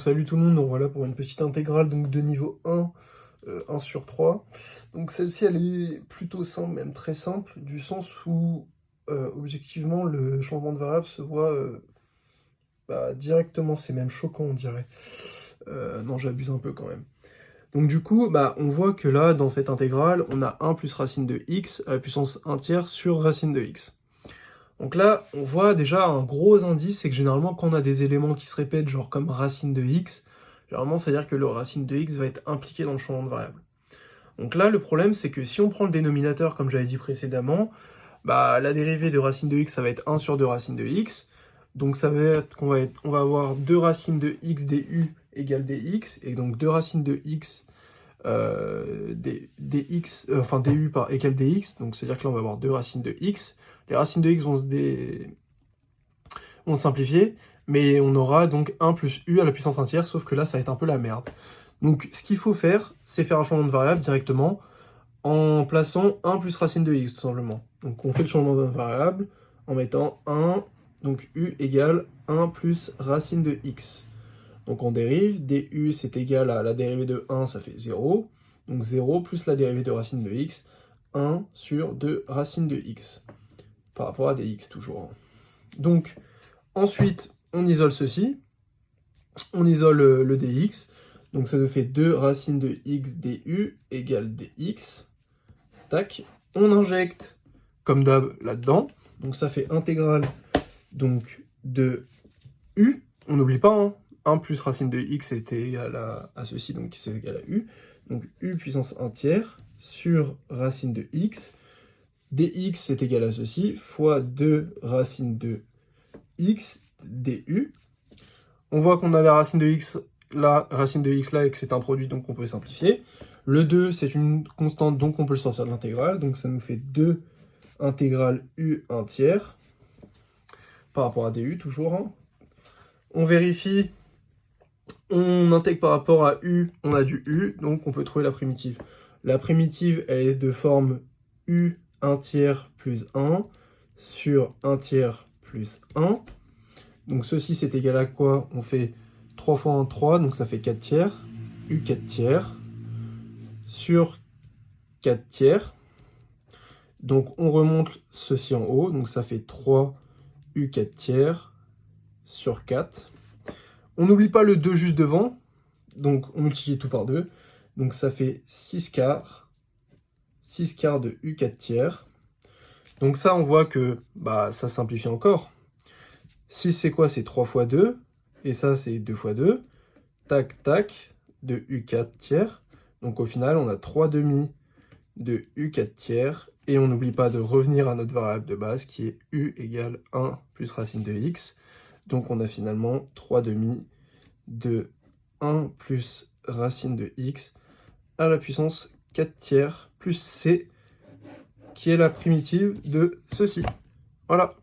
Salut tout le monde, donc voilà pour une petite intégrale donc de niveau 1, 1 sur 3. Donc celle-ci elle est plutôt simple, même très simple, du sens où objectivement le changement de variable se voit directement, c'est même choquant on dirait. Non j'abuse un peu quand même. Donc du coup, on voit que là, dans cette intégrale, on a 1 plus racine de x à la puissance 1 tiers sur racine de x. Donc là, on voit déjà un gros indice, c'est que généralement, quand on a des éléments qui se répètent, genre comme racine de x, généralement, ça veut dire que le racine de x va être impliqué dans le changement de variable. Donc là, le problème, c'est que si on prend le dénominateur, comme j'avais dit précédemment, la dérivée de racine de x, ça va être 1 sur 2 racine de x. Donc ça va être on va avoir 2 racines de x du égale dx, et donc 2 racines de x enfin du par égale dx, donc c'est-à-dire que là, on va avoir 2 racines de x. Les racines de x vont se simplifier, mais on aura donc 1 plus u à la puissance 1 tiers, sauf que là, ça va être un peu la merde. Donc, ce qu'il faut faire, c'est faire un changement de variable directement en plaçant 1 plus racine de x, tout simplement. Donc, on fait le changement de variable en mettant 1, donc u égale 1 plus racine de x. Donc, on dérive, du c'est égal à la dérivée de 1, ça fait 0. Donc, 0 plus la dérivée de racine de x, 1 sur 2 racine de x. Par rapport à dx, toujours. Donc, ensuite, on isole ceci. On isole le dx. Donc ça nous fait 2 racines de x du égale dx. Tac. On injecte, comme d'hab, là-dedans. Donc ça fait intégrale donc, de u. On n'oublie pas, hein, 1 plus racine de x était égal à ceci, donc c'est égal à u. Donc u puissance 1 tiers sur racine de x. dx est égal à ceci, fois 2 racine de x du. On voit qu'on a la racine de x là et que c'est un produit, donc on peut simplifier. Le 2, c'est une constante, donc on peut le sortir de l'intégrale. Donc ça nous fait 2 intégrale u 1 tiers par rapport à du, toujours. Hein. On vérifie, on intègre par rapport à u, on a du u, donc on peut trouver la primitive. La primitive, elle est de forme u 1 tiers plus 1 sur 1 tiers plus 1. Donc ceci, c'est égal à quoi? On fait 3 fois 1, 3, donc ça fait 4 tiers. U 4 tiers sur 4 tiers. Donc on remonte ceci en haut, donc ça fait 3 U 4 tiers sur 4. On n'oublie pas le 2 juste devant, donc on multiplie tout par 2. Donc ça fait 6 quarts de U 4 tiers. Donc ça, on voit que ça simplifie encore. 6, c'est quoi? C'est 3 fois 2. Et ça, c'est 2 fois 2. Tac, tac, de U4 tiers. Donc au final, on a 3 demi de U4 tiers. Et on n'oublie pas de revenir à notre variable de base qui est U égale 1 plus racine de x. Donc on a finalement 3 demi de 1 plus racine de x à la puissance 4 tiers plus c, qui est la primitive de ceci. Voilà.